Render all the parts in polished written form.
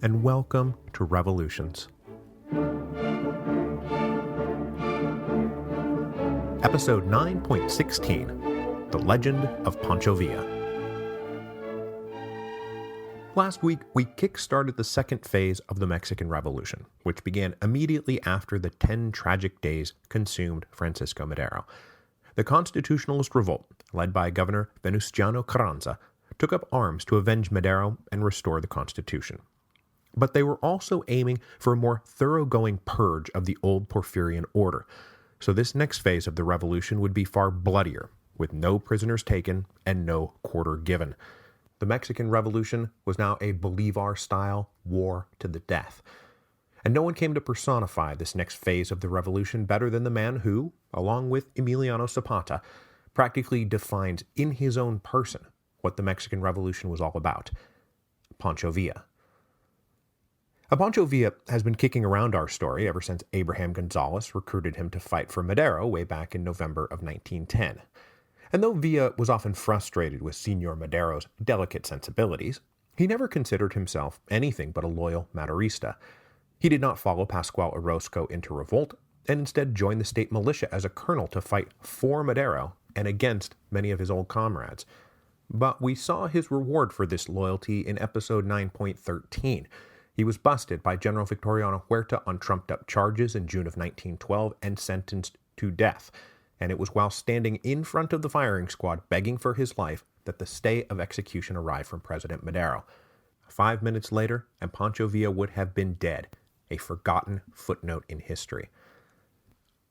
and welcome to Revolutions. Episode 9.16, The Legend of Pancho Villa. Last week, we kick-started the second phase of the Mexican Revolution, which began immediately after the 10 tragic days consumed Francisco Madero. The Constitutionalist revolt, led by Governor Venustiano Carranza, took up arms to avenge Madero and restore the Constitution. But they were also aiming for a more thoroughgoing purge of the old Porfirian order, so this next phase of the revolution would be far bloodier, with no prisoners taken and no quarter given. The Mexican Revolution was now a Bolivar-style war to the death. And no one came to personify this next phase of the revolution better than the man who, along with Emiliano Zapata, practically defines in his own person what the Mexican Revolution was all about: Pancho Villa. Pancho Villa has been kicking around our story ever since Abraham Gonzalez recruited him to fight for Madero way back in November of 1910. And though Villa was often frustrated with Señor Madero's delicate sensibilities, he never considered himself anything but a loyal Maderista. He did not follow Pascual Orozco into revolt, and instead joined the state militia as a colonel to fight for Madero and against many of his old comrades. But we saw his reward for this loyalty in episode 9.13. He was busted by General Victoriano Huerta on trumped-up charges in June of 1912 and sentenced to death. And it was while standing in front of the firing squad begging for his life that the stay of execution arrived from President Madero. 5 minutes later, and Pancho Villa would have been dead, a forgotten footnote in history.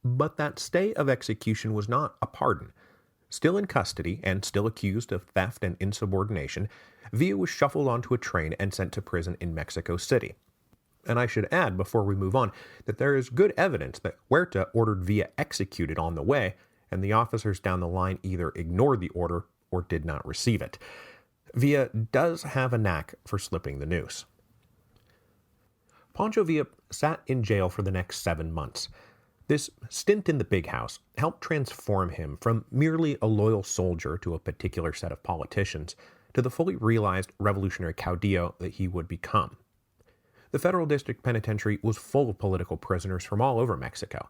But that stay of execution was not a pardon. Still in custody and still accused of theft and insubordination, Villa was shuffled onto a train and sent to prison in Mexico City. And I should add, before we move on, that there is good evidence that Huerta ordered Villa executed on the way, and the officers down the line either ignored the order or did not receive it. Villa does have a knack for slipping the noose. Pancho Villa sat in jail for the next 7 months. This stint in the big house helped transform him from merely a loyal soldier to a particular set of politicians to the fully realized revolutionary caudillo that he would become. The Federal District Penitentiary was full of political prisoners from all over Mexico,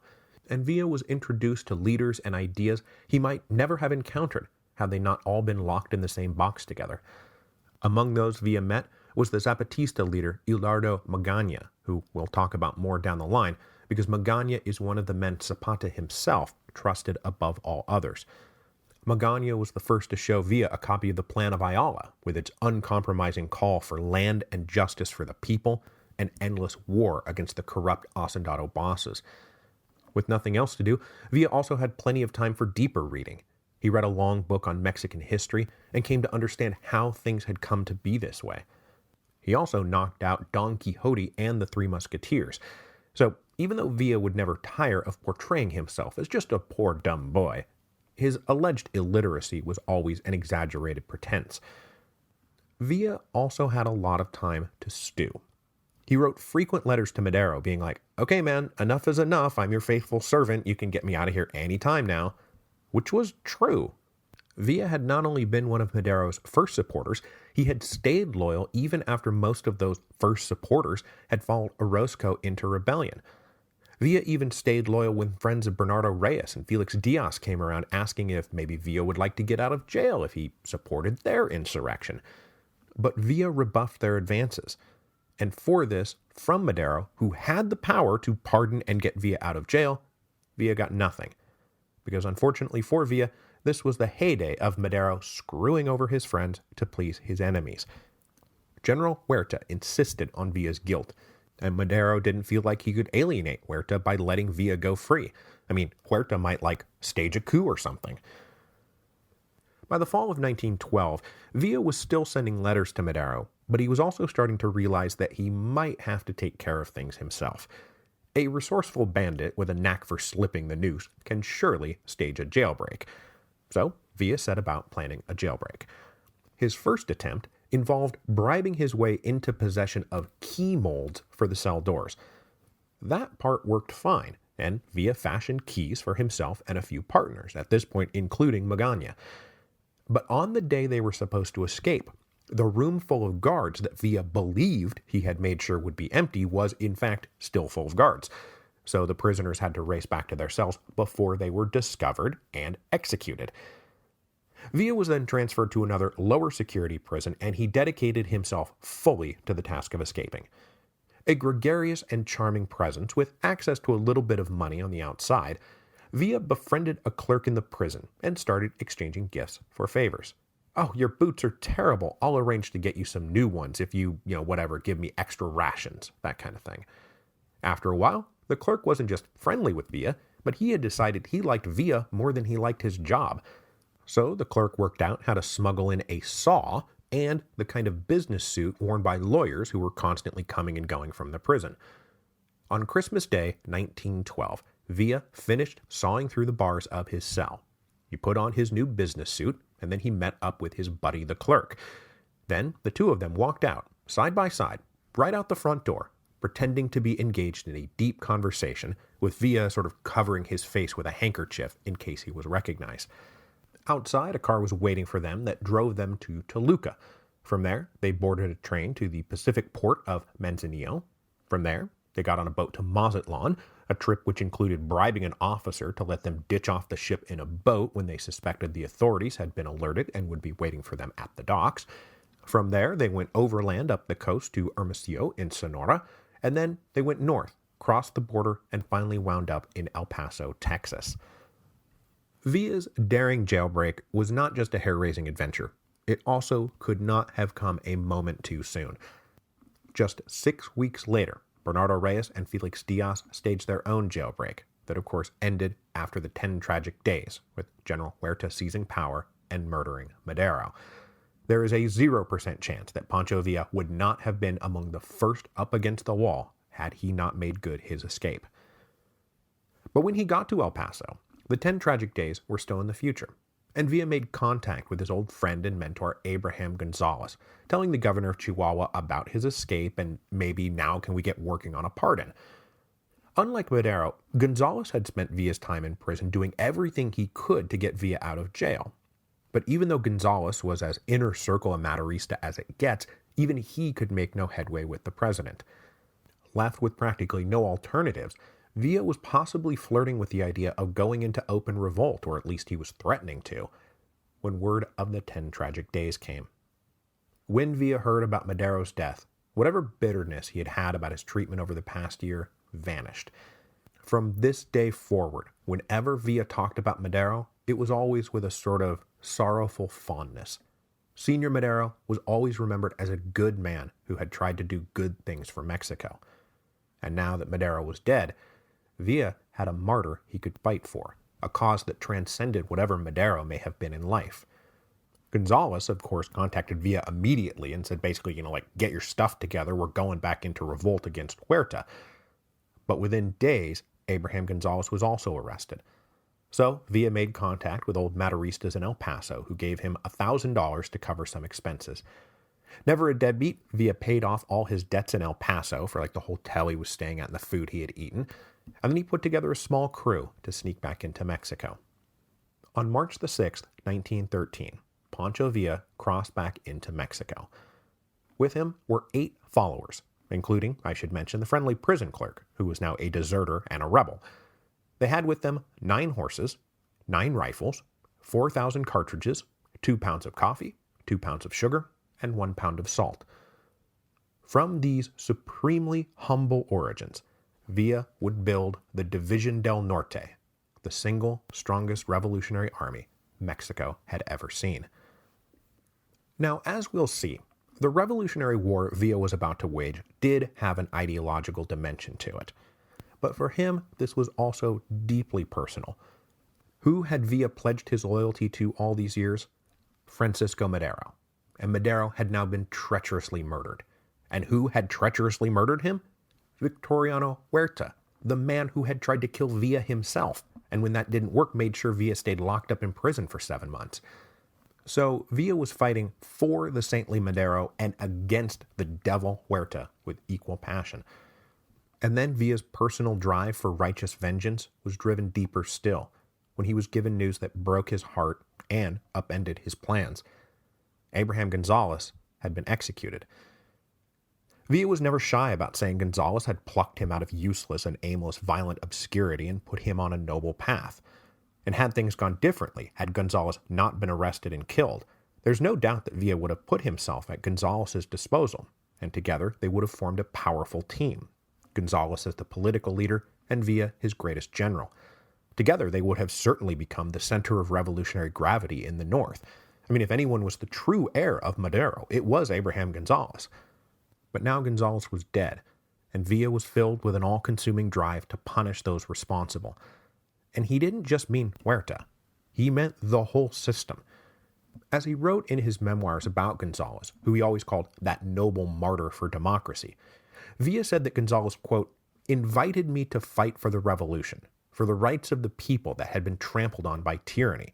and Villa was introduced to leaders and ideas he might never have encountered had they not all been locked in the same box together. Among those Villa met was the Zapatista leader Hildardo Magaña, who we'll talk about more down the line, because Magaña is one of the men Zapata himself trusted above all others. Magaña was the first to show Villa a copy of the Plan of Ayala, with its uncompromising call for land and justice for the people, and endless war against the corrupt hacendado bosses. With nothing else to do, Villa also had plenty of time for deeper reading. He read a long book on Mexican history and came to understand how things had come to be this way. He also knocked out Don Quixote and the Three Musketeers. So even though Villa would never tire of portraying himself as just a poor dumb boy, his alleged illiteracy was always an exaggerated pretense. Villa also had a lot of time to stew. He wrote frequent letters to Madero being like, "Okay man, enough is enough, I'm your faithful servant, you can get me out of here any time now," which was true. Villa had not only been one of Madero's first supporters, he had stayed loyal even after most of those first supporters had followed Orozco into rebellion. Villa even stayed loyal when friends of Bernardo Reyes and Felix Diaz came around asking if maybe Villa would like to get out of jail if he supported their insurrection. But Villa rebuffed their advances. And for this, from Madero, who had the power to pardon and get Villa out of jail, Villa got nothing. Because unfortunately for Villa, this was the heyday of Madero screwing over his friends to please his enemies. General Huerta insisted on Villa's guilt, and Madero didn't feel like he could alienate Huerta by letting Villa go free. I mean, Huerta might, stage a coup or something. By the fall of 1912, Villa was still sending letters to Madero, but he was also starting to realize that he might have to take care of things himself. A resourceful bandit with a knack for slipping the noose can surely stage a jailbreak. So, Villa set about planning a jailbreak. His first attempt involved bribing his way into possession of key molds for the cell doors. That part worked fine, and Villa fashioned keys for himself and a few partners, at this point including Magaña. But on the day they were supposed to escape, The room full of guards that Villa believed he had made sure would be empty was, in fact, still full of guards. So the prisoners had to race back to their cells before they were discovered and executed. Villa was then transferred to another lower security prison, and he dedicated himself fully to the task of escaping. A gregarious and charming presence with access to a little bit of money on the outside, Villa befriended a clerk in the prison and started exchanging gifts for favors. "Oh, your boots are terrible. I'll arrange to get you some new ones if you whatever, give me extra rations," that kind of thing. After a while, the clerk wasn't just friendly with Villa, but he had decided he liked Villa more than he liked his job. So the clerk worked out how to smuggle in a saw and the kind of business suit worn by lawyers who were constantly coming and going from the prison. On Christmas Day, 1912, Villa finished sawing through the bars of his cell. He put on his new business suit, and then he met up with his buddy the clerk. Then the two of them walked out, side by side, right out the front door, pretending to be engaged in a deep conversation, with Villa sort of covering his face with a handkerchief in case he was recognized. Outside, a car was waiting for them that drove them to Toluca. From there, they boarded a train to the Pacific port of Manzanillo. From there, they got on a boat to Mazatlan, a trip which included bribing an officer to let them ditch off the ship in a boat when they suspected the authorities had been alerted and would be waiting for them at the docks. From there, they went overland up the coast to Hermosillo in Sonora, and then they went north, crossed the border, and finally wound up in El Paso, Texas. Villa's daring jailbreak was not just a hair-raising adventure. It also could not have come a moment too soon. Just 6 weeks later, Bernardo Reyes and Felix Diaz staged their own jailbreak that, of course, ended after the 10 tragic days, with General Huerta seizing power and murdering Madero. There is a 0% chance that Pancho Villa would not have been among the first up against the wall had he not made good his escape. But when he got to El Paso, the 10 tragic days were still in the future, and Villa made contact with his old friend and mentor Abraham Gonzalez, telling the governor of Chihuahua about his escape and maybe now can we get working on a pardon. Unlike Madero, Gonzalez had spent Villa's time in prison doing everything he could to get Villa out of jail. But even though Gonzalez was as inner circle a Maderista as it gets, even he could make no headway with the president. Left with practically no alternatives, Villa was possibly flirting with the idea of going into open revolt, or at least he was threatening to, when word of the 10 tragic days came. When Villa heard about Madero's death, whatever bitterness he had had about his treatment over the past year vanished. From this day forward, whenever Villa talked about Madero, it was always with a sort of sorrowful fondness. Senior Madero was always remembered as a good man who had tried to do good things for Mexico. And now that Madero was dead, Villa had a martyr he could fight for, a cause that transcended whatever Madero may have been in life. Gonzalez, of course, contacted Villa immediately and said basically, get your stuff together, we're going back into revolt against Huerta. But within days, Abraham Gonzalez was also arrested. So Villa made contact with old Maderistas in El Paso, who gave him $1,000 to cover some expenses. Never a deadbeat, Villa paid off all his debts in El Paso for the hotel he was staying at and the food he had eaten, and then he put together a small crew to sneak back into Mexico. On March the 6th, 1913, Pancho Villa crossed back into Mexico. With him were 8 followers, including, I should mention, the friendly prison clerk, who was now a deserter and a rebel. They had with them 9 horses, 9 rifles, 4,000 cartridges, 2 pounds of coffee, 2 pounds of sugar, and 1 pound of salt. From these supremely humble origins, Villa would build the División del Norte, the single strongest revolutionary army Mexico had ever seen. Now, as we'll see, the Revolutionary War Villa was about to wage did have an ideological dimension to it. But for him, this was also deeply personal. Who had Villa pledged his loyalty to all these years? Francisco Madero. And Madero had now been treacherously murdered. And who had treacherously murdered him? Victoriano Huerta, the man who had tried to kill Villa himself, and when that didn't work, made sure Villa stayed locked up in prison for 7 months. So Villa was fighting for the saintly Madero and against the devil Huerta with equal passion. And then Villa's personal drive for righteous vengeance was driven deeper still when he was given news that broke his heart and upended his plans. Abraham Gonzalez had been executed. Villa was never shy about saying Gonzalez had plucked him out of useless and aimless violent obscurity and put him on a noble path. And had things gone differently, had Gonzalez not been arrested and killed, there's no doubt that Villa would have put himself at Gonzalez's disposal, and together they would have formed a powerful team. Gonzalez as the political leader, and Villa his greatest general. Together they would have certainly become the center of revolutionary gravity in the North. I mean, if anyone was the true heir of Madero, it was Abraham Gonzalez. But now Gonzalez was dead, and Villa was filled with an all-consuming drive to punish those responsible. And he didn't just mean Huerta. He meant the whole system. As he wrote in his memoirs about Gonzalez, who he always called that noble martyr for democracy, Villa said that Gonzalez, quote, invited me to fight for the revolution, for the rights of the people that had been trampled on by tyranny.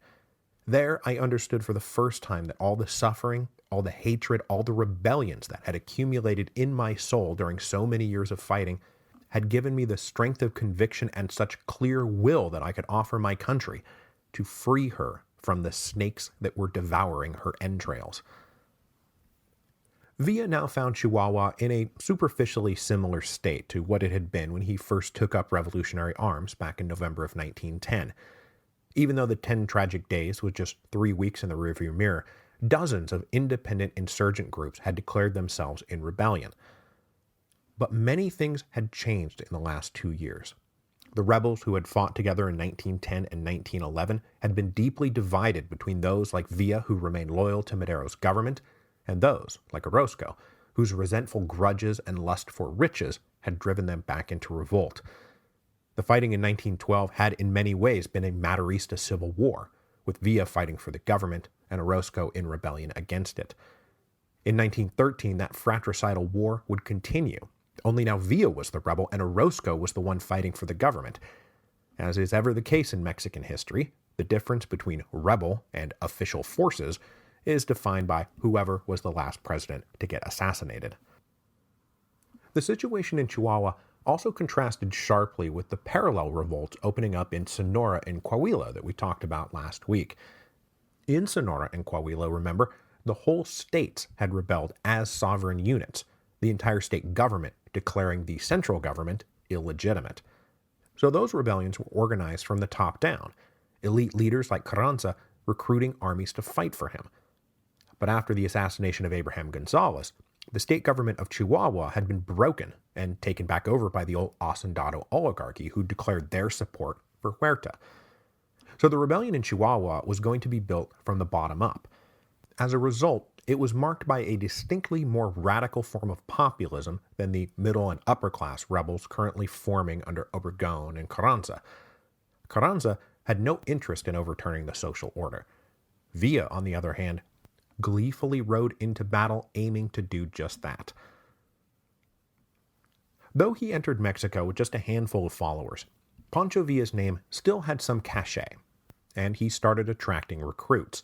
There I understood for the first time that all the suffering, all the hatred, all the rebellions that had accumulated in my soul during so many years of fighting had given me the strength of conviction and such clear will that I could offer my country to free her from the snakes that were devouring her entrails. Villa now found Chihuahua in a superficially similar state to what it had been when he first took up revolutionary arms back in November of 1910. Even though the 10 tragic days was just 3 weeks in the rearview mirror, dozens of independent insurgent groups had declared themselves in rebellion. But many things had changed in the last 2 years. The rebels who had fought together in 1910 and 1911 had been deeply divided between those like Villa who remained loyal to Madero's government, and those, like Orozco, whose resentful grudges and lust for riches had driven them back into revolt. The fighting in 1912 had in many ways been a Maderista civil war, with Villa fighting for the government and Orozco in rebellion against it. In 1913, that fratricidal war would continue, only now Villa was the rebel and Orozco was the one fighting for the government. As is ever the case in Mexican history, the difference between rebel and official forces is defined by whoever was the last president to get assassinated. The situation in Chihuahua also contrasted sharply with the parallel revolts opening up in Sonora and Coahuila that we talked about last week. In Sonora and Coahuila, remember, the whole states had rebelled as sovereign units, the entire state government declaring the central government illegitimate. So those rebellions were organized from the top down, elite leaders like Carranza recruiting armies to fight for him. But after the assassination of Abraham Gonzalez, the state government of Chihuahua had been broken and taken back over by the old Hacendado oligarchy who declared their support for Huerta. So the rebellion in Chihuahua was going to be built from the bottom up. As a result, it was marked by a distinctly more radical form of populism than the middle and upper class rebels currently forming under Obregón and Carranza. Carranza had no interest in overturning the social order. Villa, on the other hand, gleefully rode into battle aiming to do just that. Though he entered Mexico with just a handful of followers, Pancho Villa's name still had some cachet, and he started attracting recruits.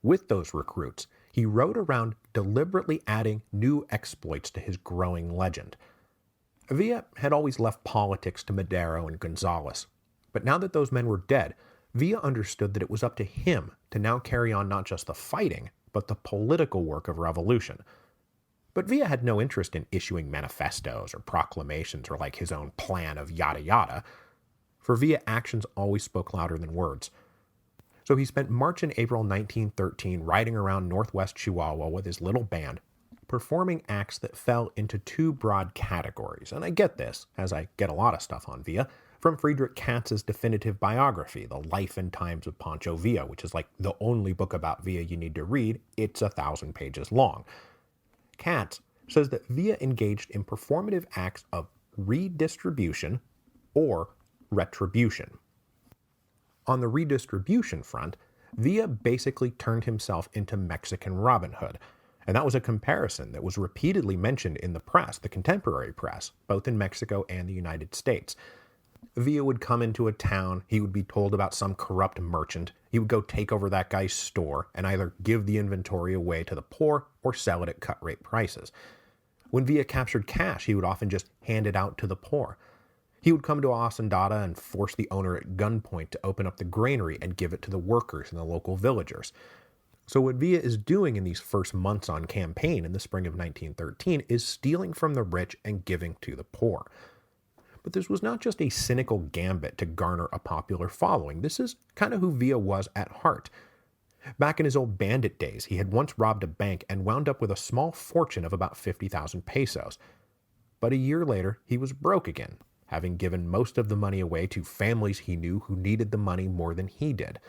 With those recruits, he rode around deliberately adding new exploits to his growing legend. Villa had always left politics to Madero and Gonzalez, but now that those men were dead, Villa understood that it was up to him to now carry on not just the fighting, but the political work of revolution. But Villa had no interest in issuing manifestos or proclamations or like his own plan of yada yada. For Villa, actions always spoke louder than words. So he spent March and April 1913 riding around northwest Chihuahua with his little band, performing acts that fell into two broad categories. And I get this, as I get a lot of stuff on Villa, from Friedrich Katz's definitive biography, The Life and Times of Pancho Villa, which is like the only book about Villa you need to read. It's 1,000 pages long. Katz says that Villa engaged in performative acts of redistribution or retribution. On the redistribution front, Villa basically turned himself into Mexican Robin Hood, and that was a comparison that was repeatedly mentioned in the press, the contemporary press, both in Mexico and the United States. Villa would come into a town, he would be told about some corrupt merchant, he would go take over that guy's store and either give the inventory away to the poor or sell it at cut-rate prices. When Villa captured cash, he would often just hand it out to the poor. He would come to a hacendada and force the owner at gunpoint to open up the granary and give it to the workers and the local villagers. So what Villa is doing in these first months on campaign in the spring of 1913 is stealing from the rich and giving to the poor. But this was not just a cynical gambit to garner a popular following. This is kind of who Villa was at heart. Back in his old bandit days, he had once robbed a bank and wound up with a small fortune of about 50,000 pesos. But a year later, he was broke again, having given most of the money away to families he knew who needed the money more than he did.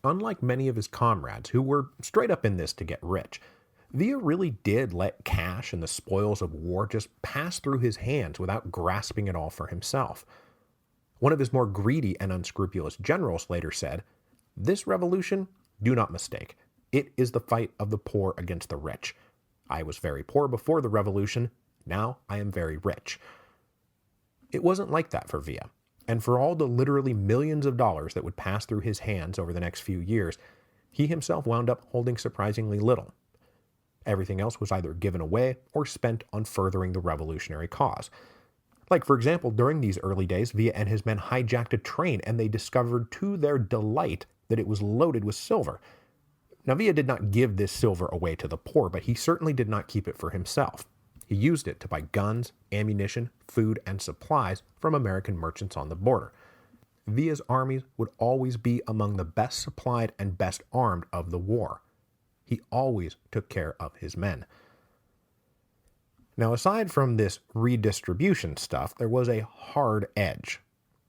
Unlike many of his comrades, who were straight up in this to get rich, Villa really did let cash and the spoils of war just pass through his hands without grasping it all for himself. One of his more greedy and unscrupulous generals later said, "This revolution, do not mistake, it is the fight of the poor against the rich. I was very poor before the revolution, now I am very rich." It wasn't like that for Villa, and for all the literally millions of dollars that would pass through his hands over the next few years, he himself wound up holding surprisingly little. Everything else was either given away or spent on furthering the revolutionary cause. Like, for example, during these early days, Villa and his men hijacked a train and they discovered to their delight that it was loaded with silver. Now, Villa did not give this silver away to the poor, but he certainly did not keep it for himself. He used it to buy guns, ammunition, food, and supplies from American merchants on the border. Villa's armies would always be among the best supplied and best armed of the war. He always took care of his men. Now, aside from this redistribution stuff, there was a hard edge,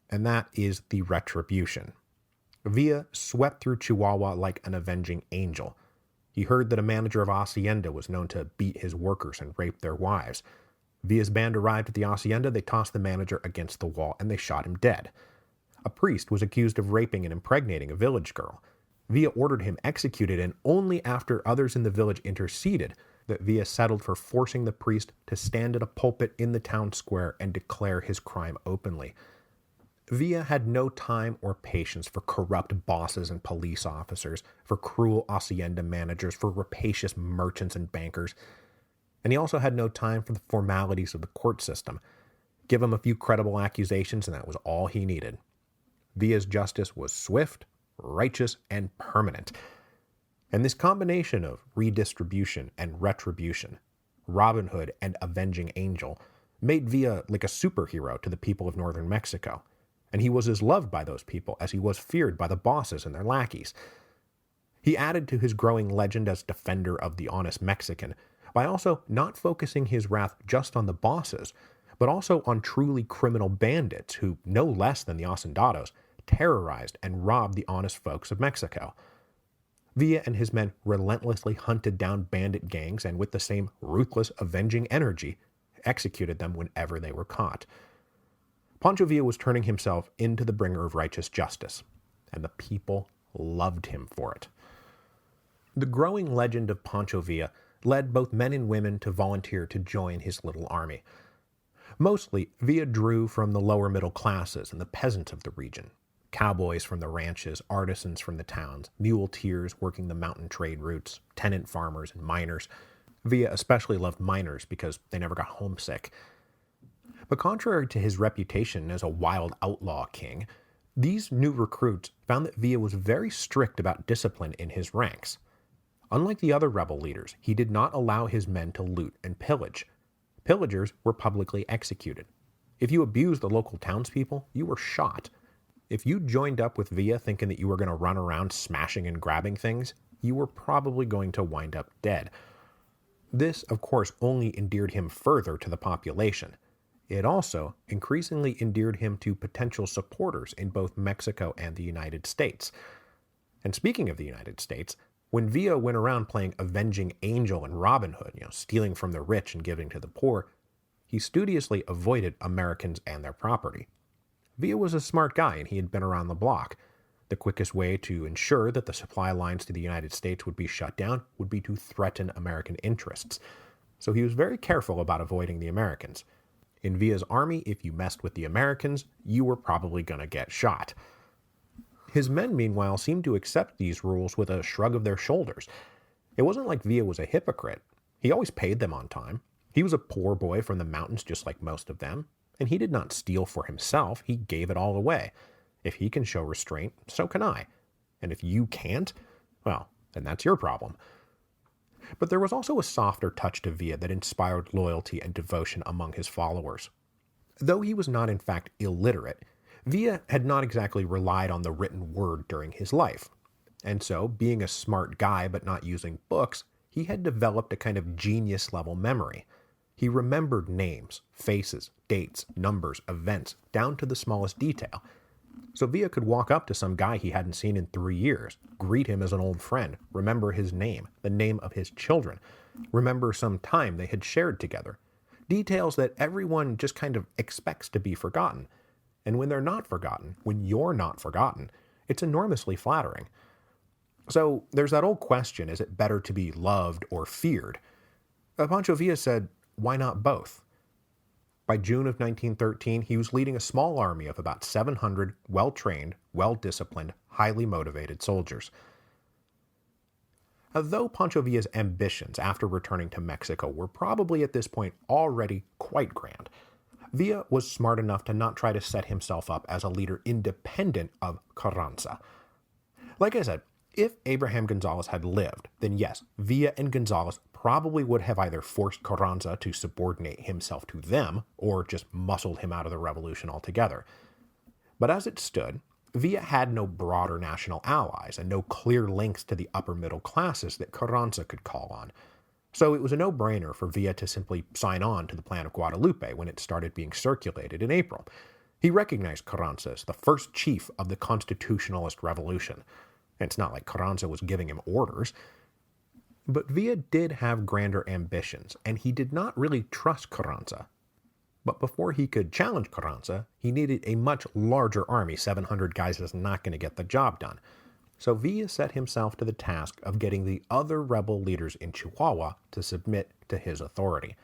and that is the retribution. Villa swept through Chihuahua like an avenging angel. He heard that a manager of hacienda was known to beat his workers and rape their wives. Villa's band arrived at the hacienda, they tossed the manager against the wall, and they shot him dead. A priest was accused of raping and impregnating a village girl. Villa ordered him executed, and only after others in the village interceded that Villa settled for forcing the priest to stand at a pulpit in the town square and declare his crime openly. Villa had no time or patience for corrupt bosses and police officers, for cruel hacienda managers, for rapacious merchants and bankers. And he also had no time for the formalities of the court system. Give him a few credible accusations and that was all he needed. Villa's justice was swift, righteous, and permanent. And this combination of redistribution and retribution, Robin Hood and avenging angel, made Villa like a superhero to the people of northern Mexico. And he was as loved by those people as he was feared by the bosses and their lackeys. He added to his growing legend as defender of the honest Mexican by also not focusing his wrath just on the bosses, but also on truly criminal bandits who, no less than the hacendados, terrorized and robbed the honest folks of Mexico. Villa and his men relentlessly hunted down bandit gangs and with the same ruthless, avenging energy, executed them whenever they were caught. Pancho Villa was turning himself into the bringer of righteous justice, and the people loved him for it. The growing legend of Pancho Villa led both men and women to volunteer to join his little army. Mostly, Villa drew from the lower middle classes and the peasants of the region. Cowboys from the ranches, artisans from the towns, muleteers working the mountain trade routes, tenant farmers and miners. Villa especially loved miners because they never got homesick. But contrary to his reputation as a wild outlaw king, these new recruits found that Villa was very strict about discipline in his ranks. Unlike the other rebel leaders, he did not allow his men to loot and pillage. Pillagers were publicly executed. If you abused the local townspeople, you were shot. If you joined up with Villa thinking that you were going to run around smashing and grabbing things, you were probably going to wind up dead. This, of course, only endeared him further to the population. It also increasingly endeared him to potential supporters in both Mexico and the United States. And speaking of the United States, when Villa went around playing Avenging Angel and Robin Hood, stealing from the rich and giving to the poor, he studiously avoided Americans and their property. Villa was a smart guy and he had been around the block. The quickest way to ensure that the supply lines to the United States would be shut down would be to threaten American interests. So he was very careful about avoiding the Americans. In Villa's army, if you messed with the Americans, you were probably going to get shot. His men, meanwhile, seemed to accept these rules with a shrug of their shoulders. It wasn't like Villa was a hypocrite. He always paid them on time. He was a poor boy from the mountains just like most of them, and he did not steal for himself. He gave it all away. If he can show restraint, so can I. And if you can't, well, and that's your problem. But there was also a softer touch to Villa that inspired loyalty and devotion among his followers. Though he was not in fact illiterate, Villa had not exactly relied on the written word during his life. And so, being a smart guy but not using books, he had developed a kind of genius-level memory. He remembered names, faces, dates, numbers, events, down to the smallest detail. So Villa could walk up to some guy he hadn't seen in 3 years, greet him as an old friend, remember his name, the name of his children, remember some time they had shared together. Details that everyone just kind of expects to be forgotten. And when they're not forgotten, when you're not forgotten, it's enormously flattering. So there's that old question, is it better to be loved or feared? Pancho Villa said, why not both? By June of 1913, he was leading a small army of about 700 well-trained, well-disciplined, highly motivated soldiers. Though Pancho Villa's ambitions after returning to Mexico were probably at this point already quite grand, Villa was smart enough to not try to set himself up as a leader independent of Carranza. Like I said, if Abraham Gonzalez had lived, then yes, Villa and Gonzalez probably would have either forced Carranza to subordinate himself to them, or just muscled him out of the revolution altogether. But as it stood, Villa had no broader national allies, and no clear links to the upper middle classes that Carranza could call on. So it was a no-brainer for Villa to simply sign on to the Plan of Guadalupe when it started being circulated in April. He recognized Carranza as the first chief of the constitutionalist revolution. And it's not like Carranza was giving him orders. But Villa did have grander ambitions, and he did not really trust Carranza. But before he could challenge Carranza, he needed a much larger army. 700 guys is not going to get the job done. So Villa set himself to the task of getting the other rebel leaders in Chihuahua to submit to his authority.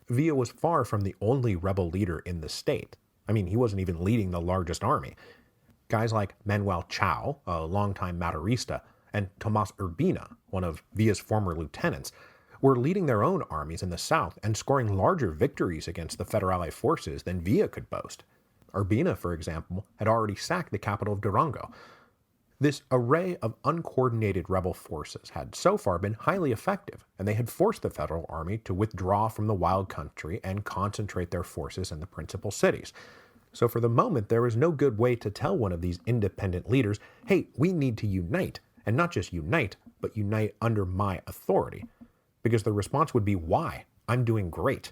Villa was far from the only rebel leader in the state. I mean, he wasn't even leading the largest army. Guys like Manuel Chao, a longtime Maderista, and Tomas Urbina, one of Villa's former lieutenants, were leading their own armies in the south and scoring larger victories against the Federale forces than Villa could boast. Urbina, for example, had already sacked the capital of Durango. This array of uncoordinated rebel forces had so far been highly effective, and they had forced the federal army to withdraw from the wild country and concentrate their forces in the principal cities. So for the moment, there was no good way to tell one of these independent leaders, hey, we need to unite, and not just unite, but unite under my authority. Because the response would be, why? I'm doing great.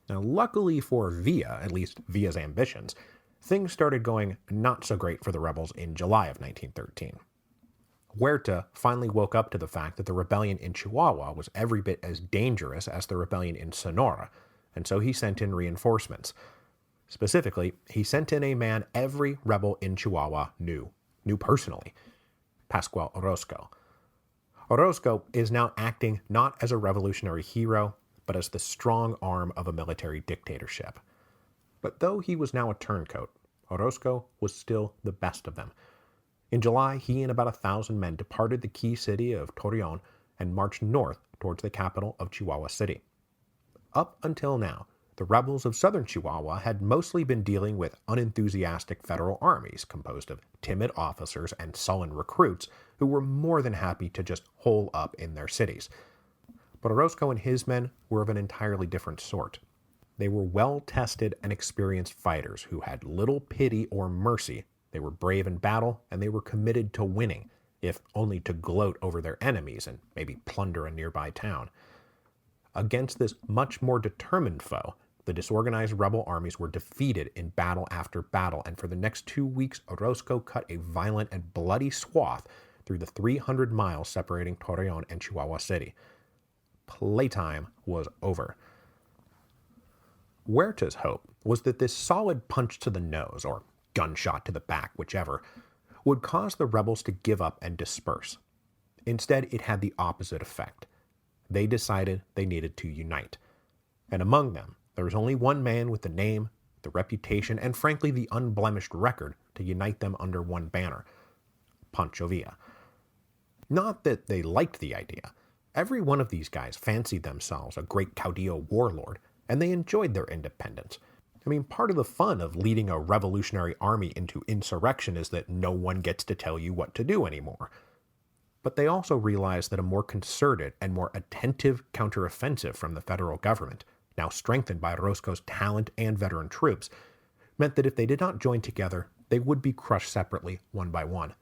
Now, luckily for Villa, at least Villa's ambitions, things started going not so great for the rebels in July of 1913. Huerta finally woke up to the fact that the rebellion in Chihuahua was every bit as dangerous as the rebellion in Sonora, and so he sent in reinforcements. Specifically, he sent in a man every rebel in Chihuahua knew personally, Pascual Orozco. Orozco is now acting not as a revolutionary hero, but as the strong arm of a military dictatorship. But though he was now a turncoat, Orozco was still the best of them. In July, he and about 1,000 men departed the key city of Torreon and marched north towards the capital of Chihuahua City. Up until now, the rebels of southern Chihuahua had mostly been dealing with unenthusiastic federal armies composed of timid officers and sullen recruits who were more than happy to just hole up in their cities. But Orozco and his men were of an entirely different sort. They were well-tested and experienced fighters who had little pity or mercy. They were brave in battle, and they were committed to winning, if only to gloat over their enemies and maybe plunder a nearby town. Against this much more determined foe, the disorganized rebel armies were defeated in battle after battle, and for the next 2 weeks, Orozco cut a violent and bloody swath through the 300 miles separating Torreon and Chihuahua City. Playtime was over. Huerta's hope was that this solid punch to the nose, or gunshot to the back, whichever, would cause the rebels to give up and disperse. Instead, it had the opposite effect. They decided they needed to unite. And among them, there was only one man with the name, the reputation, and frankly the unblemished record to unite them under one banner: Pancho Villa. Not that they liked the idea. Every one of these guys fancied themselves a great caudillo warlord, and they enjoyed their independence. I mean, part of the fun of leading a revolutionary army into insurrection is that no one gets to tell you what to do anymore. but they also realized that a more concerted and more attentive counteroffensive from the federal government, now strengthened by Orozco's talent and veteran troops, meant that if they did not join together, they would be crushed separately, one by one.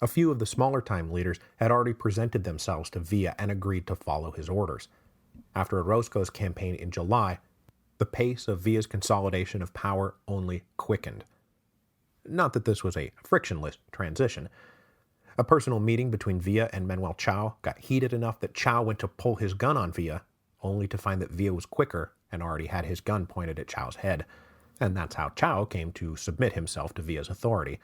A few of the smaller-time leaders had already presented themselves to Villa and agreed to follow his orders. After Orozco's campaign in July, the pace of Villa's consolidation of power only quickened. Not that this was a frictionless transition. A personal meeting between Villa and Manuel Chao got heated enough that Chao went to pull his gun on Villa, only to find that Villa was quicker and already had his gun pointed at Chao's head. And that's how Chao came to submit himself to Villa's authority.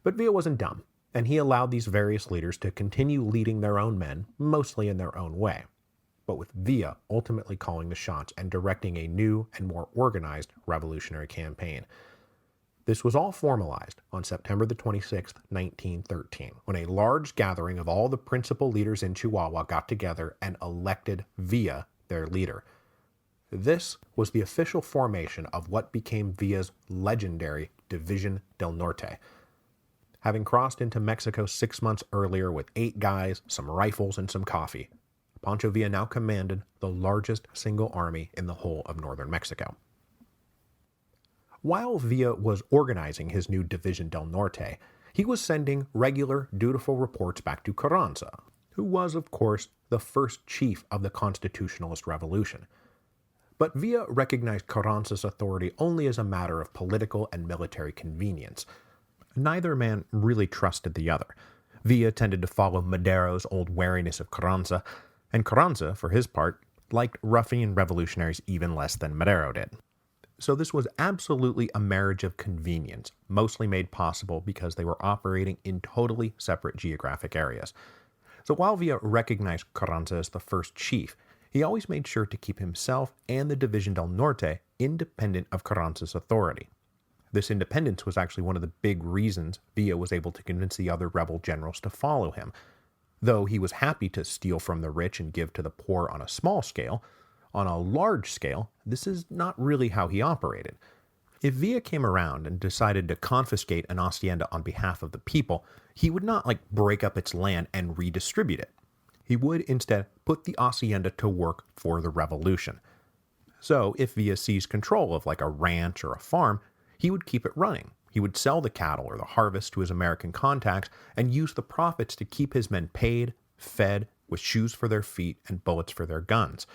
But Villa wasn't dumb, and he allowed these various leaders to continue leading their own men, mostly in their own way, but with Villa ultimately calling the shots and directing a new and more organized revolutionary campaign. This was all formalized on September the 26th, 1913, when a large gathering of all the principal leaders in Chihuahua got together and elected Villa their leader. This was the official formation of what became Villa's legendary Division del Norte. Having crossed into Mexico 6 months earlier with 8 guys, some rifles, and some coffee, Pancho Villa now commanded the largest single army in the whole of northern Mexico. While Villa was organizing his new Division del Norte, he was sending regular, dutiful reports back to Carranza, who was, of course, the first chief of the constitutionalist revolution. But Villa recognized Carranza's authority only as a matter of political and military convenience. Neither man really trusted the other. Villa tended to follow Madero's old wariness of Carranza, and Carranza, for his part, liked ruffian revolutionaries even less than Madero did. So this was absolutely a marriage of convenience, mostly made possible because they were operating in totally separate geographic areas. So while Villa recognized Carranza as the first chief, he always made sure to keep himself and the Division del Norte independent of Carranza's authority. This independence was actually one of the big reasons Villa was able to convince the other rebel generals to follow him. Though he was happy to steal from the rich and give to the poor on a small scale, on a large scale, this is not really how he operated. If Villa came around and decided to confiscate an hacienda on behalf of the people, he would not break up its land and redistribute it. He would instead put the hacienda to work for the revolution. So if Villa seized control of a ranch or a farm, he would keep it running. He would sell the cattle or the harvest to his American contacts and use the profits to keep his men paid, fed, with shoes for their feet and bullets for their guns.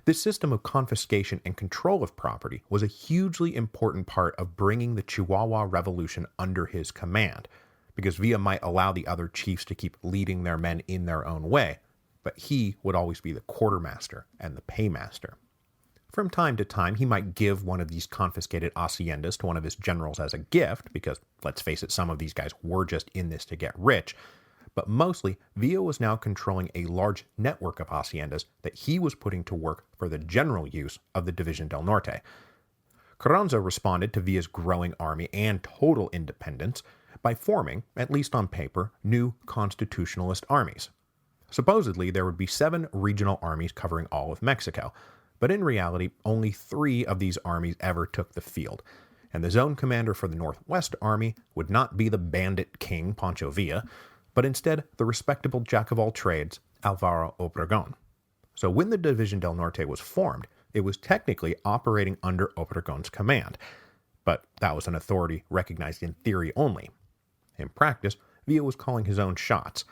This system of confiscation and control of property was a hugely important part of bringing the Chihuahua Revolution under his command, because Villa might allow the other chiefs to keep leading their men in their own way, but he would always be the quartermaster and the paymaster. From time to time, he might give one of these confiscated haciendas to one of his generals as a gift, because, let's face it, some of these guys were just in this to get rich. But mostly, Villa was now controlling a large network of haciendas that he was putting to work for the general use of the Division del Norte. Carranza responded to Villa's growing army and total independence by forming, at least on paper, new constitutionalist armies. Supposedly, there would be 7 regional armies covering all of Mexico, but in reality, only 3 of these armies ever took the field, and the zone commander for the Northwest Army would not be the bandit king Pancho Villa, but instead the respectable jack-of-all-trades Alvaro Obregón. So when the Division del Norte was formed, it was technically operating under Obregón's command, but that was an authority recognized in theory only. In practice, Villa was calling his own shots,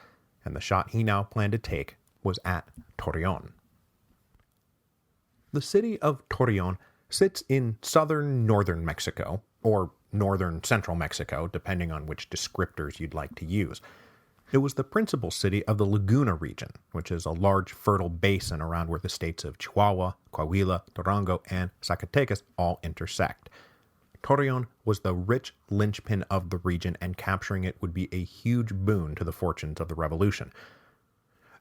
and the shot he now planned to take was at Torreón. The city of Torreón sits in northern Mexico, or northern central Mexico, depending on which descriptors you'd like to use. It was the principal city of the Laguna region, which is a large fertile basin around where the states of Chihuahua, Coahuila, Durango, and Zacatecas all intersect. Torreón was the rich linchpin of the region, and capturing it would be a huge boon to the fortunes of the revolution.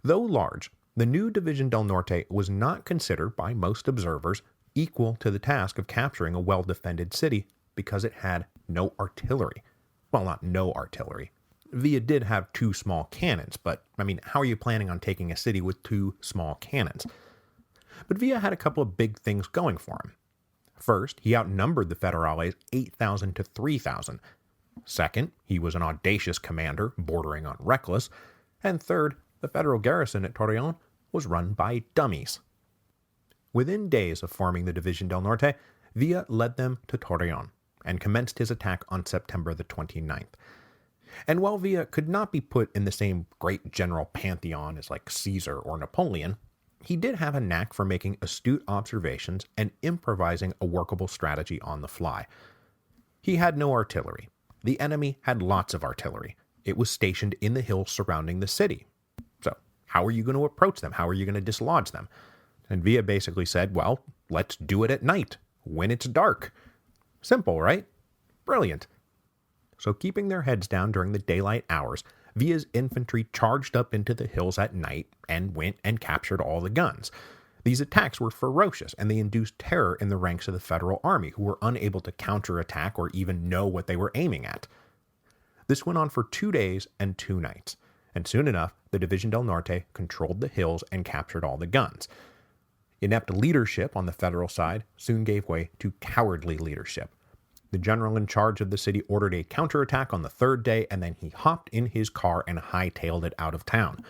Though large, the new Division del Norte was not considered by most observers equal to the task of capturing a well-defended city because it had no artillery. Well, not no artillery. Villa did have 2 small cannons, but, how are you planning on taking a city with 2 small cannons? But Villa had a couple of big things going for him. First, he outnumbered the Federales 8,000 to 3,000. Second, he was an audacious commander bordering on reckless. And third, the federal garrison at Torreon was run by dummies. Within days of forming the División del Norte, Villa led them to Torreon and commenced his attack on September the 29th. And while Villa could not be put in the same great general pantheon as like Caesar or Napoleon, he did have a knack for making astute observations and improvising a workable strategy on the fly. He had no artillery. The enemy had lots of artillery. It was stationed in the hills surrounding the city. So, how are you going to approach them? How are you going to dislodge them? And Villa basically said, well, let's do it at night, when it's dark. Simple, right? Brilliant. So keeping their heads down during the daylight hours, Villa's infantry charged up into the hills at night and went and captured all the guns. These attacks were ferocious, and they induced terror in the ranks of the federal army, who were unable to counterattack or even know what they were aiming at. This went on for 2 days and 2 nights, and soon enough, the División del Norte controlled the hills and captured all the guns. Inept leadership on the federal side soon gave way to cowardly leadership. The general in charge of the city ordered a counterattack on the 3rd day, and then he hopped in his car and hightailed it out of town.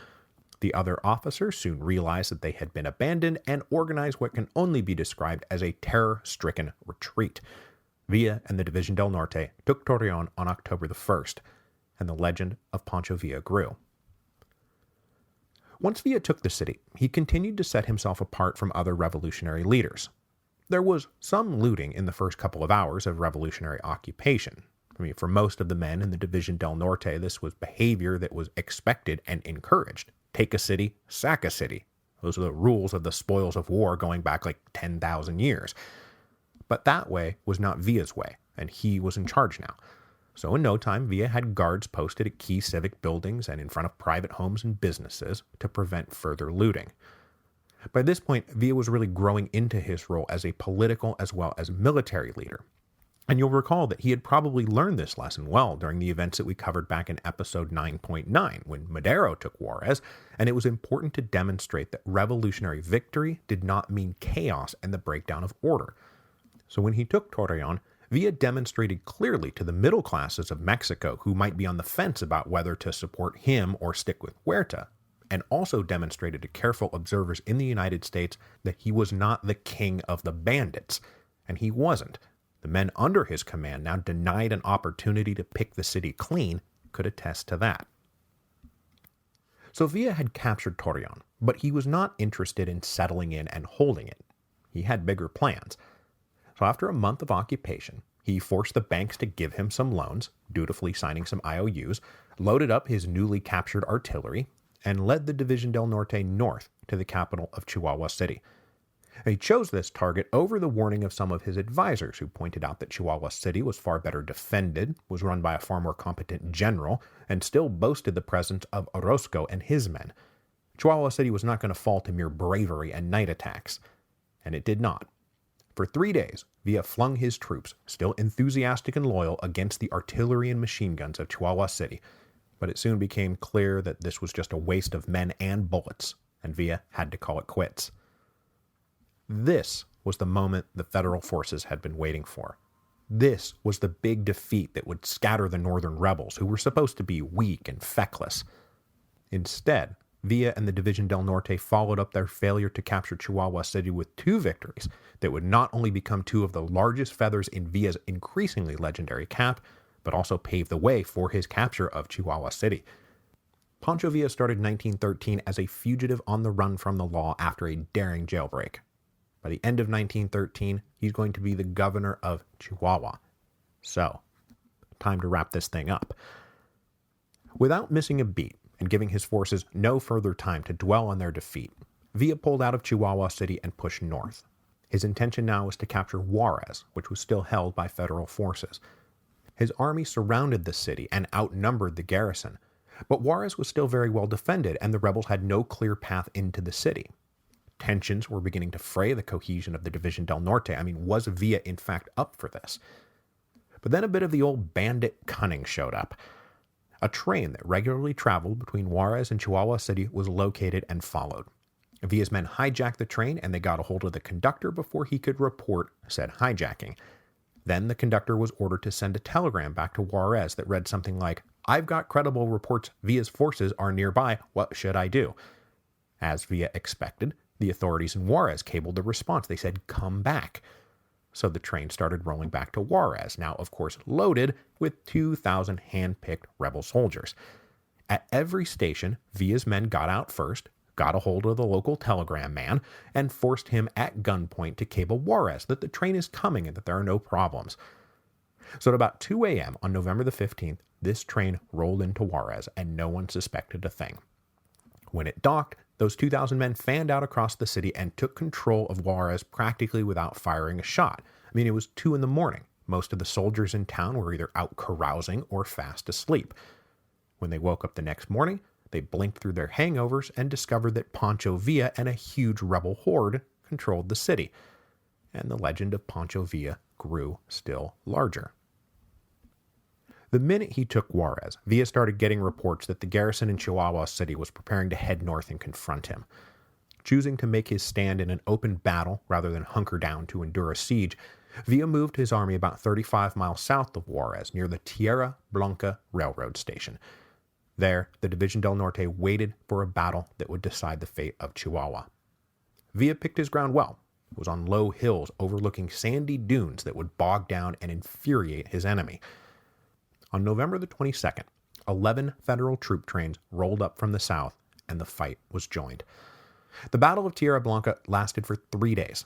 The other officers soon realized that they had been abandoned and organized what can only be described as a terror-stricken retreat. Villa and the División del Norte took Torreon on October the 1st, and the legend of Pancho Villa grew. Once Villa took the city, he continued to set himself apart from other revolutionary leaders. There was some looting in the first couple of hours of revolutionary occupation. For most of the men in the División del Norte, this was behavior that was expected and encouraged. Take a city, sack a city. Those are the rules of the spoils of war going back like 10,000 years. But that way was not Villa's way, and he was in charge now. So in no time, Villa had guards posted at key civic buildings and in front of private homes and businesses to prevent further looting. By this point, Villa was really growing into his role as a political as well as military leader. And you'll recall that he had probably learned this lesson well during the events that we covered back in episode 9.9, when Madero took Juarez, and it was important to demonstrate that revolutionary victory did not mean chaos and the breakdown of order. So when he took Torreon, Villa demonstrated clearly to the middle classes of Mexico who might be on the fence about whether to support him or stick with Huerta, and also demonstrated to careful observers in the United States that he was not the king of the bandits, and he wasn't. The men under his command, now denied an opportunity to pick the city clean, could attest to that. So Villa had captured Torreon, but he was not interested in settling in and holding it. He had bigger plans. So after a month of occupation, he forced the banks to give him some loans, dutifully signing some IOUs, loaded up his newly captured artillery, and led the División del Norte north to the capital of Chihuahua City. He chose this target over the warning of some of his advisors, who pointed out that Chihuahua City was far better defended, was run by a far more competent general, and still boasted the presence of Orozco and his men. Chihuahua City was not going to fall to mere bravery and night attacks. And it did not. For 3 days, Villa flung his troops, still enthusiastic and loyal, against the artillery and machine guns of Chihuahua City, but it soon became clear that this was just a waste of men and bullets, and Villa had to call it quits. This was the moment the federal forces had been waiting for. This was the big defeat that would scatter the northern rebels, who were supposed to be weak and feckless. Instead, Villa and the División del Norte followed up their failure to capture Chihuahua City with 2 victories that would not only become 2 of the largest feathers in Villa's increasingly legendary cap, but also pave the way for his capture of Chihuahua City. Pancho Villa started 1913 as a fugitive on the run from the law after a daring jailbreak. By the end of 1913, he's going to be the governor of Chihuahua. So, time to wrap this thing up. Without missing a beat and giving his forces no further time to dwell on their defeat, Villa pulled out of Chihuahua City and pushed north. His intention now was to capture Juarez, which was still held by federal forces. His army surrounded the city and outnumbered the garrison, but Juarez was still very well defended, and the rebels had no clear path into the city. Tensions were beginning to fray the cohesion of the División del Norte. Was Villa in fact up for this? But then a bit of the old bandit cunning showed up. A train that regularly traveled between Juarez and Chihuahua City was located and followed. Villa's men hijacked the train, and they got a hold of the conductor before he could report said hijacking. Then the conductor was ordered to send a telegram back to Juarez that read something like, "I've got credible reports Villa's forces are nearby. What should I do?" As Villa expected, the authorities in Juarez cabled the response. They said, "Come back." So the train started rolling back to Juarez, now of course loaded with 2,000 hand-picked rebel soldiers. At every station, Villa's men got out first, got a hold of the local telegram man, and forced him at gunpoint to cable Juarez that the train is coming and that there are no problems. So at about 2 a.m. on November the 15th, this train rolled into Juarez and no one suspected a thing. When it docked, those 2,000 men fanned out across the city and took control of Juarez practically without firing a shot. I mean, it was 2 in the morning. Most of the soldiers in town were either out carousing or fast asleep. When they woke up the next morning, they blinked through their hangovers and discovered that Pancho Villa and a huge rebel horde controlled the city. And the legend of Pancho Villa grew still larger. The minute he took Juarez, Villa started getting reports that the garrison in Chihuahua City was preparing to head north and confront him. Choosing to make his stand in an open battle rather than hunker down to endure a siege, Villa moved his army about 35 miles south of Juarez near the Tierra Blanca railroad station. There, the División del Norte waited for a battle that would decide the fate of Chihuahua. Villa picked his ground well. It was on low hills overlooking sandy dunes that would bog down and infuriate his enemy. On November the 22nd, 11 federal troop trains rolled up from the south, and the fight was joined. The Battle of Tierra Blanca lasted for 3 days.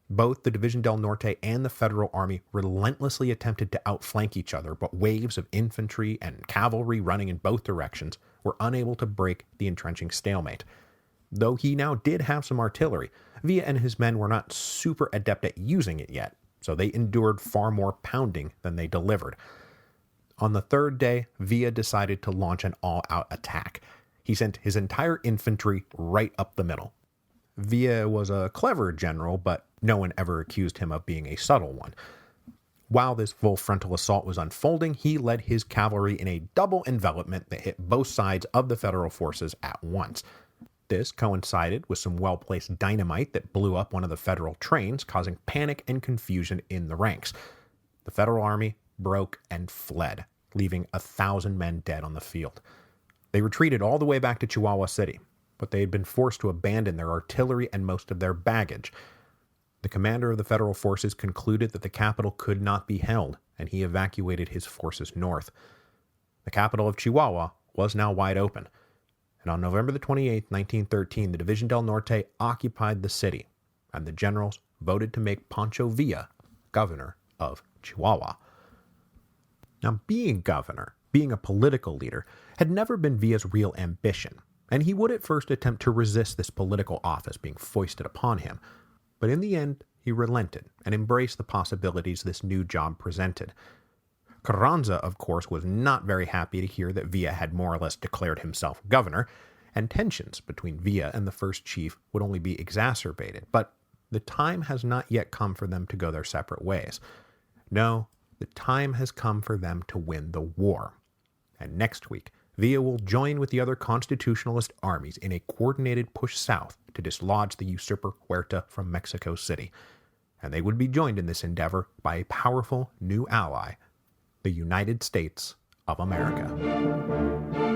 Both the División del Norte and the Federal Army relentlessly attempted to outflank each other, but waves of infantry and cavalry running in both directions were unable to break the entrenching stalemate. Though he now did have some artillery, Villa and his men were not super adept at using it yet, so they endured far more pounding than they delivered. On the third day, Villa decided to launch an all-out attack. He sent his entire infantry right up the middle. Villa was a clever general, but no one ever accused him of being a subtle one. While this full frontal assault was unfolding, he led his cavalry in a double envelopment that hit both sides of the federal forces at once. This coincided with some well-placed dynamite that blew up one of the federal trains, causing panic and confusion in the ranks. The federal army broke and fled, leaving 1,000 men dead on the field. They retreated all the way back to Chihuahua City, but they had been forced to abandon their artillery and most of their baggage. The commander of the federal forces concluded that the capital could not be held, and he evacuated his forces north. The capital of Chihuahua was now wide open, and on November the 28th, 1913, the División del Norte occupied the city, and the generals voted to make Pancho Villa governor of Chihuahua. Now, being governor, being a political leader, had never been Villa's real ambition, and he would at first attempt to resist this political office being foisted upon him. But in the end, he relented and embraced the possibilities this new job presented. Carranza, of course, was not very happy to hear that Villa had more or less declared himself governor, and tensions between Villa and the first chief would only be exacerbated. But the time has not yet come for them to go their separate ways. No, the time has come for them to win the war. And next week, Villa will join with the other constitutionalist armies in a coordinated push south to dislodge the usurper Huerta from Mexico City. And they would be joined in this endeavor by a powerful new ally, the United States of America.